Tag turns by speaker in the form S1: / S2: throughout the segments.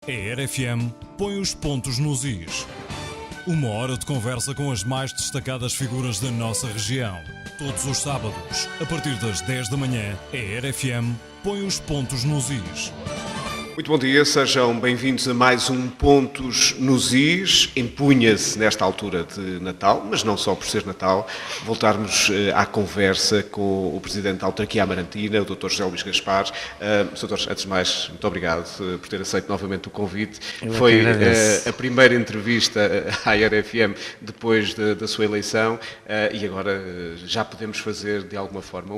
S1: A RFM põe os pontos nos is. Uma hora de conversa com as mais destacadas figuras da nossa região. Todos os sábados, a partir das 10 da manhã, a RFM põe os pontos nos is.
S2: Muito bom dia, sejam bem-vindos a mais um Pontos nos Is. Empunha-se nesta altura de Natal, mas não só por ser Natal, voltarmos à conversa com o Presidente da Autarquia Amarantina, o Dr. José Luís Gaspar. Doutor, antes de mais, muito obrigado por ter aceito novamente o convite. Foi a primeira entrevista à RFM depois da sua eleição e agora já podemos fazer de alguma forma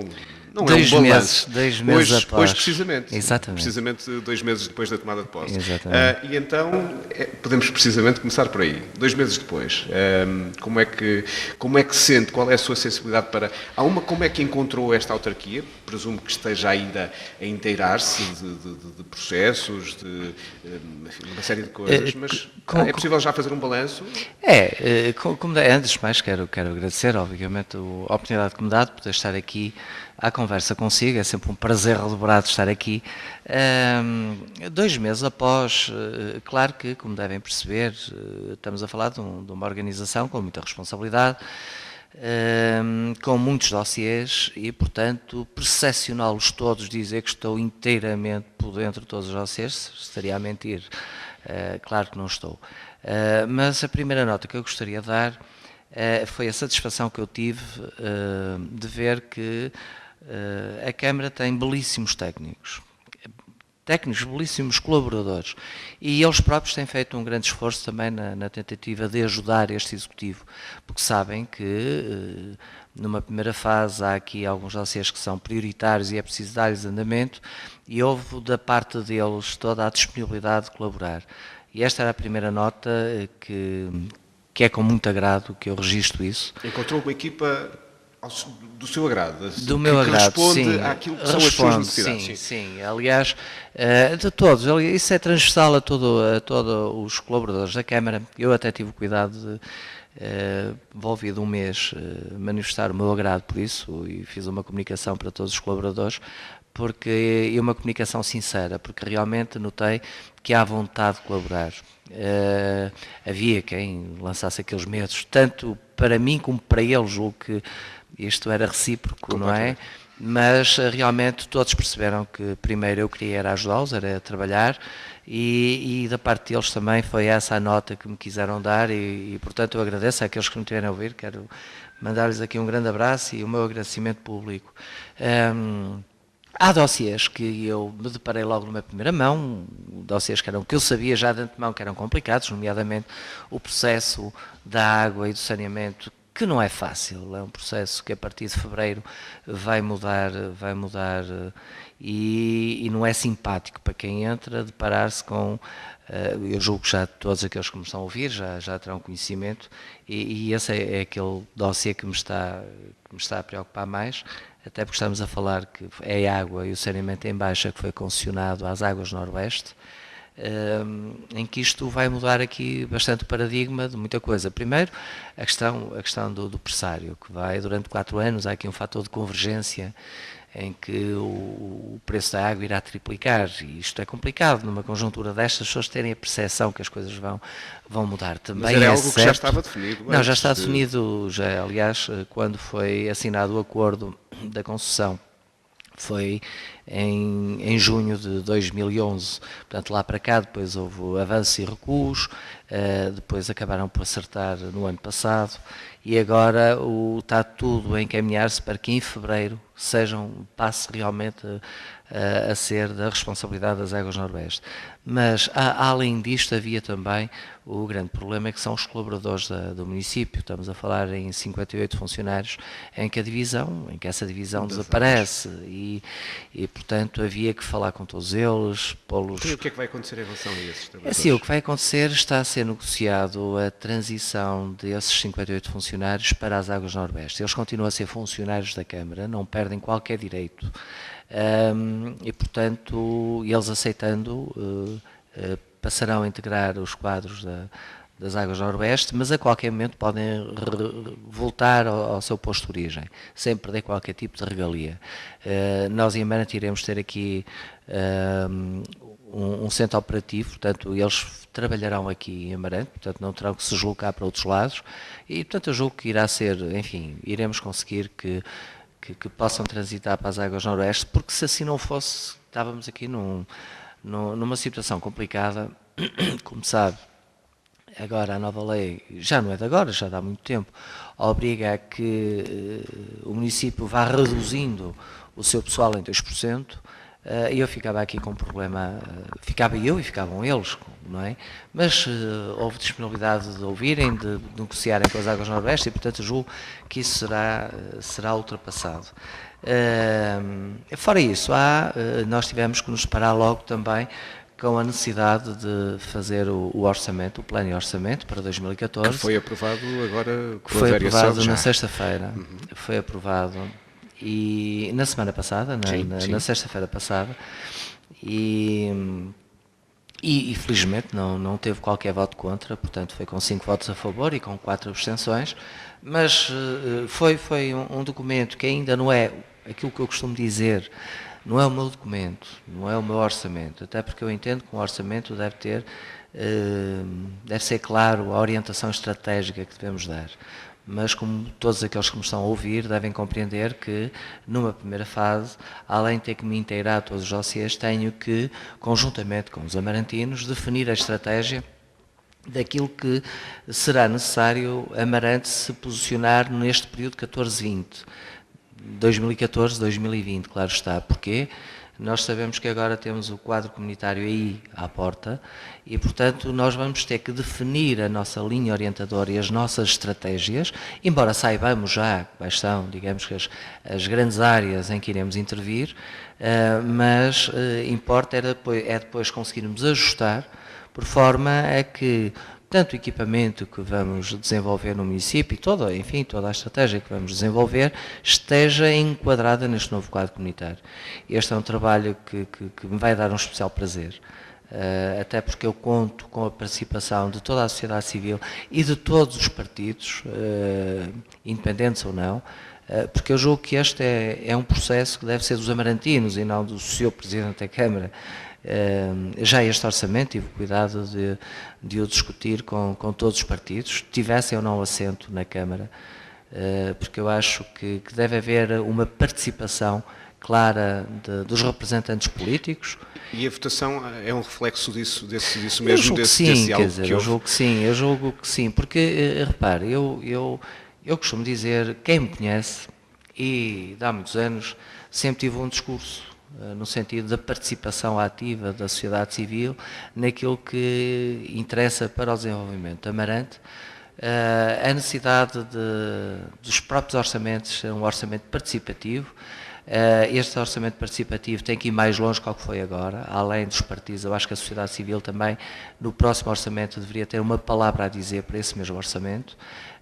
S2: não é um balanço.
S3: 2 meses após.
S2: Hoje precisamente.
S3: Exatamente.
S2: Precisamente 2 meses depois da tomada de posse.
S3: Exatamente.
S2: E então podemos precisamente começar por aí. 2 meses depois. Como é que se sente? Qual é a sua sensibilidade para... Como é que encontrou esta autarquia? Presumo que esteja ainda a inteirar-se de processos, de uma série de coisas, mas é possível já fazer um balanço?
S3: Antes de mais quero agradecer, obviamente, a oportunidade que me dá de poder estar aqui à conversa consigo, é sempre um prazer redobrado estar aqui. 2 meses após, claro que, como devem perceber, estamos a falar de uma organização com muita responsabilidade, com muitos dossiês e, portanto, percepcioná-los todos, dizer que estou inteiramente por dentro de todos os dossiês, estaria a mentir. Claro que não estou. Mas a primeira nota que eu gostaria de dar foi a satisfação que eu tive de ver que a Câmara tem belíssimos técnicos, belíssimos colaboradores, e eles próprios têm feito um grande esforço também na tentativa de ajudar este Executivo, porque sabem que numa primeira fase há aqui alguns dossiês que são prioritários e é preciso dar-lhes andamento, e houve da parte deles toda a disponibilidade de colaborar. E esta era a primeira nota que é com muito agrado que eu registro isso.
S2: Encontrou uma equipa do seu agrado,
S3: do meu agrado,
S2: responde
S3: sim,
S2: àquilo que são as suas necessidades.
S3: Sim. Aliás, de todos, isso é transversal a todos os colaboradores da Câmara. Eu até tive o cuidado de, envolvido um mês, manifestar o meu agrado por isso e fiz uma comunicação para todos os colaboradores, e uma comunicação sincera, porque realmente notei que há vontade de colaborar. Havia quem lançasse aqueles medos, tanto para mim como para eles, julgo que isto era recíproco, não é? Mas realmente todos perceberam que primeiro eu queria era ajudá-los, era trabalhar, e da parte deles também foi essa a nota que me quiseram dar e portanto eu agradeço àqueles que me tiveram a ouvir, quero mandar-lhes aqui um grande abraço e o meu agradecimento público. Há dossiês que eu me deparei logo numa primeira mão, dossiês que eu sabia já de antemão que eram complicados, nomeadamente o processo da água e do saneamento, que não é fácil, é um processo que a partir de fevereiro vai mudar e não é simpático para quem entra deparar-se com, eu julgo que já todos aqueles que me estão a ouvir já terão conhecimento e esse é aquele dossiê que me está a preocupar mais, até porque estamos a falar que é a água e o saneamento em baixa que foi concessionado às Águas Noroeste, em que isto vai mudar aqui bastante o paradigma de muita coisa. Primeiro, a questão do pressário, que vai durante 4 anos, há aqui um fator de convergência em que o preço da água irá triplicar, e isto é complicado numa conjuntura destas, as pessoas terem a percepção que as coisas vão mudar. Também
S2: mas era algo que já estava definido?
S3: Não, já está definido, aliás, quando foi assinado o acordo da concessão, foi em junho de 2011, portanto lá para cá depois houve avanços e recuos, depois acabaram por acertar no ano passado e agora está tudo a encaminhar-se para que em fevereiro passe realmente a ser da responsabilidade das Águas Noroeste. Mas, além disto, havia também o grande problema que são os colaboradores do município. Estamos a falar em 58 funcionários, em que essa divisão desaparece e, portanto, havia que falar com todos eles, pô-los...
S2: E o que é que vai acontecer em relação a esses trabalhadores?
S3: Assim, o que vai acontecer, está a ser negociado a transição desses 58 funcionários para as Águas Noroeste. Eles continuam a ser funcionários da Câmara, não perdem qualquer direito. E, portanto, eles aceitando, passarão a integrar os quadros das Águas Noroeste, mas a qualquer momento podem voltar ao seu posto de origem, sem perder qualquer tipo de regalia. Nós em Amarante iremos ter aqui um centro operativo, portanto eles trabalharão aqui em Amarante, portanto não terão que se deslocar para outros lados e portanto eu julgo que irá ser, enfim, iremos conseguir que possam transitar para as Águas Noroeste, porque se assim não fosse, estávamos aqui numa situação complicada, como sabe. Agora a nova lei, já não é de agora, já dá muito tempo, obriga a que o município vá reduzindo o seu pessoal em 2%, e eu ficava aqui com um problema, ficava eu e ficavam eles, não é? Mas houve disponibilidade de ouvirem, de negociarem com as Águas Noroeste e, portanto, julgo que isso será ultrapassado. Fora isso, nós tivemos que nos parar logo também com a necessidade de fazer o orçamento, o plano de orçamento para 2014.
S2: Que foi aprovado agora com
S3: foi
S2: a variação
S3: aprovado
S2: já.
S3: Na sexta-feira. Foi aprovado e na semana passada, na sexta-feira passada, e felizmente não teve qualquer voto contra, portanto foi com 5 votos a favor e com 4 abstenções, mas foi um documento que ainda não é aquilo que eu costumo dizer. Não é o meu documento, não é o meu orçamento, até porque eu entendo que um orçamento deve ser claro a orientação estratégica que devemos dar. Mas como todos aqueles que me estão a ouvir devem compreender que numa primeira fase, além de ter que me inteirar todos os dossiês, tenho que, conjuntamente com os amarantinos, definir a estratégia daquilo que será necessário Amarante se posicionar neste período 14-20. 2014-2020, claro está. Porquê? Nós sabemos que agora temos o quadro comunitário aí à porta e, portanto, nós vamos ter que definir a nossa linha orientadora e as nossas estratégias, embora saibamos já quais são, digamos que as grandes áreas em que iremos intervir, mas importa é depois conseguirmos ajustar por forma a que tanto o equipamento que vamos desenvolver no município e toda a estratégia que vamos desenvolver esteja enquadrada neste novo quadro comunitário. Este é um trabalho que me vai dar um especial prazer, até porque eu conto com a participação de toda a sociedade civil e de todos os partidos, independentes ou não, porque eu julgo que este é um processo que deve ser dos amarantinos e não do Sr. Presidente da Câmara. Já este orçamento tive cuidado de o discutir com todos os partidos, tivessem ou não assento na Câmara, porque eu acho que deve haver uma participação clara dos representantes políticos.
S2: E a votação é um reflexo disso mesmo, desse diálogo que
S3: eu julgo que sim, porque, repare, eu costumo dizer, quem me conhece, e há muitos anos, sempre tive um discurso no sentido da participação ativa da sociedade civil naquilo que interessa para o desenvolvimento de Amarante, a necessidade dos próprios orçamentos ser um orçamento participativo. Este orçamento participativo tem que ir mais longe que o que foi agora, além dos partidos. Eu acho que a sociedade civil também, no próximo orçamento, deveria ter uma palavra a dizer para esse mesmo orçamento.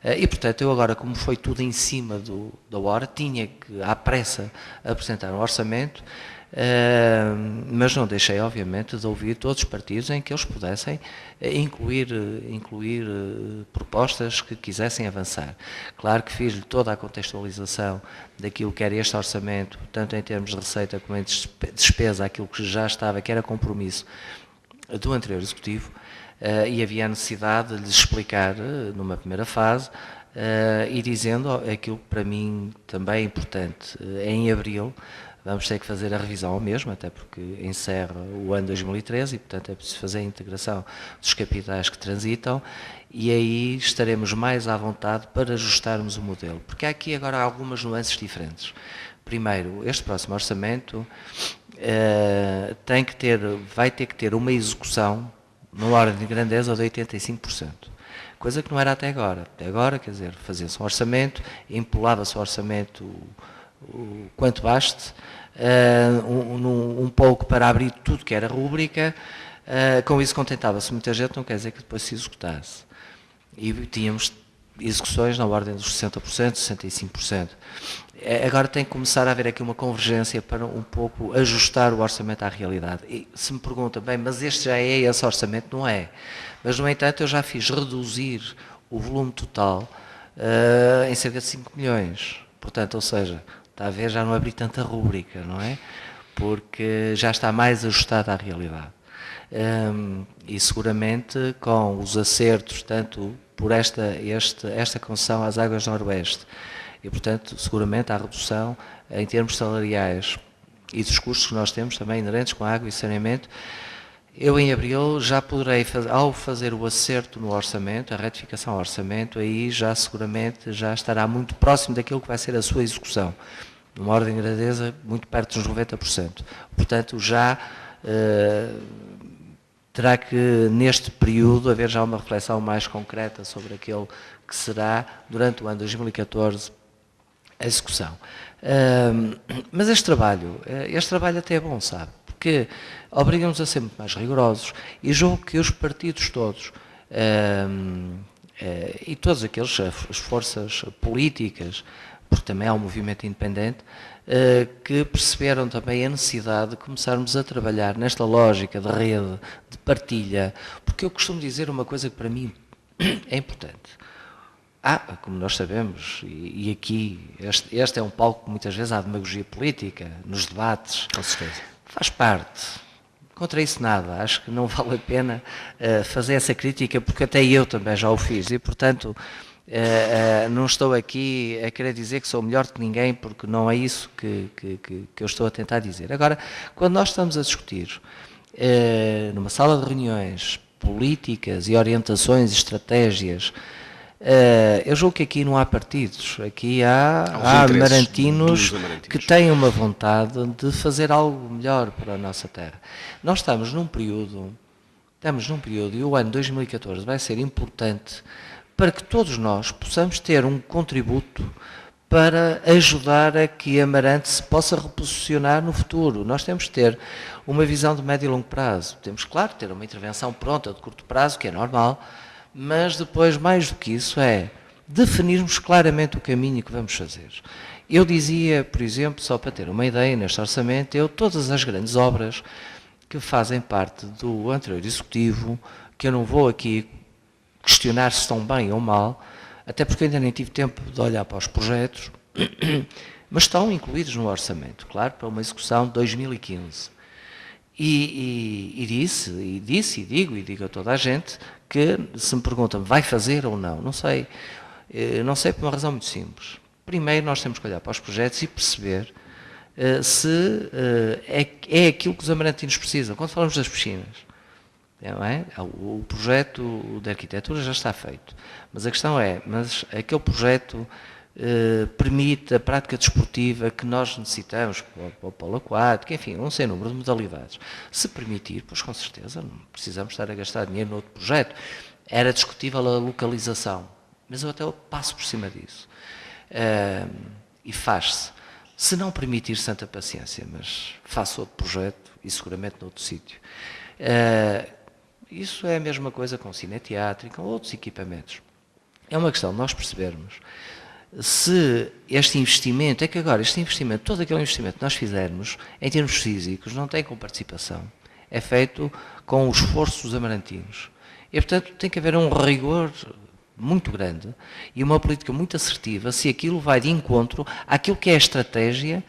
S3: E, portanto, eu agora, como foi tudo em cima da hora, tinha que, à pressa, apresentar um orçamento, mas não deixei, obviamente, de ouvir todos os partidos em que eles pudessem incluir propostas que quisessem avançar. Claro que fiz-lhe toda a contextualização daquilo que era este orçamento, tanto em termos de receita como em despesa, aquilo que já estava, que era compromisso do anterior Executivo, e havia a necessidade de lhes explicar numa primeira fase e dizendo aquilo que para mim também é importante. Em abril vamos ter que fazer a revisão ao mesmo, até porque encerra o ano 2013 e, portanto, é preciso fazer a integração dos capitais que transitam e aí estaremos mais à vontade para ajustarmos o modelo. Porque há aqui agora algumas nuances diferentes. Primeiro, este próximo orçamento vai ter que ter uma execução numa ordem de grandeza de 85%. Coisa que não era até agora. Até agora, quer dizer, fazia-se um orçamento, empolava-se o orçamento o quanto baste, um pouco para abrir tudo que era rúbrica, com isso contentava-se muita gente, não quer dizer que depois se executasse. E tínhamos execuções na ordem dos 60%, 65%. Agora tem que começar a haver aqui uma convergência para um pouco ajustar o orçamento à realidade. E se me perguntam, bem, mas este já é esse orçamento? Não é. Mas, no entanto, eu já fiz reduzir o volume total em cerca de 5 milhões. Portanto, ou seja, está a ver, já não abri tanta rúbrica, não é? Porque já está mais ajustado à realidade. E seguramente com os acertos, tanto por esta concessão às Águas Noroeste, e portanto seguramente a redução em termos salariais e dos custos que nós temos também inerentes com a água e saneamento, eu em abril já poderei, ao fazer o acerto no orçamento, a retificação ao orçamento, aí já seguramente já estará muito próximo daquilo que vai ser a sua execução, numa ordem de grandeza muito perto dos 90%. Portanto, já terá que, neste período, haver já uma reflexão mais concreta sobre aquele que será, durante o ano 2014, a execução. Mas este trabalho até é bom, sabe? Porque obriga-nos a ser muito mais rigorosos e julgo que os partidos todos e todas as forças políticas, porque também há um movimento independente, que perceberam também a necessidade de começarmos a trabalhar nesta lógica de rede, de partilha, porque eu costumo dizer uma coisa que para mim é importante. Como nós sabemos, e aqui este é um palco que muitas vezes há demagogia política, nos debates,
S2: Com certeza.
S3: Faz parte. Contra isso nada, acho que não vale a pena fazer essa crítica, porque até eu também já o fiz, e portanto não estou aqui a querer dizer que sou melhor que ninguém, porque não é isso que eu estou a tentar dizer. Agora, quando nós estamos a discutir numa sala de reuniões políticas e orientações e estratégias, eu julgo que aqui não há partidos, aqui há amarantinos que têm uma vontade de fazer algo melhor para a nossa terra. Nós estamos num período, e o ano 2014 vai ser importante para que todos nós possamos ter um contributo para ajudar a que Amarante se possa reposicionar no futuro. Nós temos de ter uma visão de médio e longo prazo. Temos, claro, de ter uma intervenção pronta de curto prazo, que é normal, mas depois, mais do que isso, é definirmos claramente o caminho que vamos fazer. Eu dizia, por exemplo, só para ter uma ideia, neste orçamento, todas as grandes obras que fazem parte do anterior executivo, que eu não vou aqui questionar se estão bem ou mal, até porque ainda nem tive tempo de olhar para os projetos, mas estão incluídos no orçamento, claro, para uma execução de 2015. E digo a toda a gente que, se me perguntam, vai fazer ou não, não sei. Não sei por uma razão muito simples. Primeiro, nós temos que olhar para os projetos e perceber se é aquilo que os amarantinos precisam. Quando falamos das piscinas, não é? O projeto de arquitetura já está feito, mas a questão é, mas aquele projeto permite a prática desportiva que nós necessitamos para o polo aquático, enfim, um sem número de modalidades. Se permitir, pois com certeza, não precisamos estar a gastar dinheiro noutro projeto. Era discutível a localização, mas eu até passo por cima disso. E faz-se. Se não permitir, santa paciência, mas faço outro projeto e seguramente noutro sítio. Isso é a mesma coisa com cineteatro e com outros equipamentos. É uma questão de nós percebermos se este investimento, todo aquele investimento que nós fizermos, em termos físicos, não tem com participação, é feito com o esforço dos amarantinos. E, portanto, tem que haver um rigor muito grande e uma política muito assertiva se aquilo vai de encontro àquilo que é a estratégia,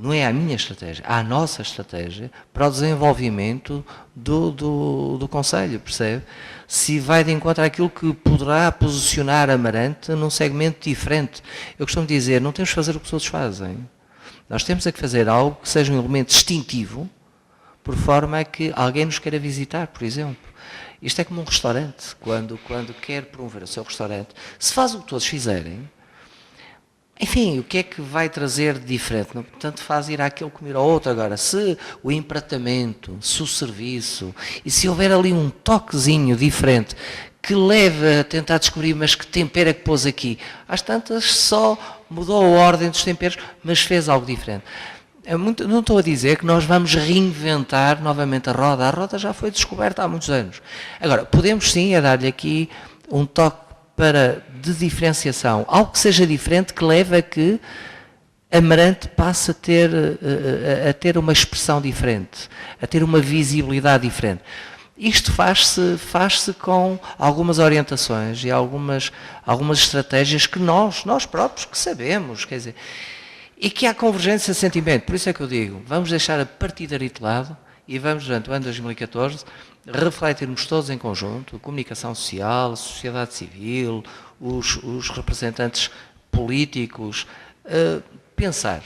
S3: não é a minha estratégia, a nossa estratégia para o desenvolvimento do Conselho, percebe? Se vai de encontro àquilo que poderá posicionar Amarante num segmento diferente. Eu costumo dizer, não temos que fazer o que os outros fazem. Nós temos é que fazer algo que seja um elemento distintivo, por forma a que alguém nos queira visitar, por exemplo. Isto é como um restaurante, quando quer promover o seu restaurante, se faz o que todos fizerem, enfim, o que é que vai trazer de diferente? Não, tanto faz ir àquele comer ao outro. Agora, se o empratamento, se o serviço, e se houver ali um toquezinho diferente que leve a tentar descobrir, mas que tempero é que pôs aqui? Às tantas só mudou a ordem dos temperos, mas fez algo diferente. Não estou a dizer que nós vamos reinventar novamente a roda já foi descoberta há muitos anos. Agora, podemos sim dar-lhe aqui um toque de diferenciação, algo que seja diferente, que leve a que Amarante passe a ter uma expressão diferente, a ter uma visibilidade diferente. Isto faz-se com algumas orientações e algumas estratégias que nós próprios que sabemos, quer dizer, e que há convergência de sentimento. Por isso é que eu digo, vamos deixar a partidaria de lado e vamos, durante o ano 2014, refletirmos todos em conjunto, a comunicação social, a sociedade civil, os representantes políticos, pensar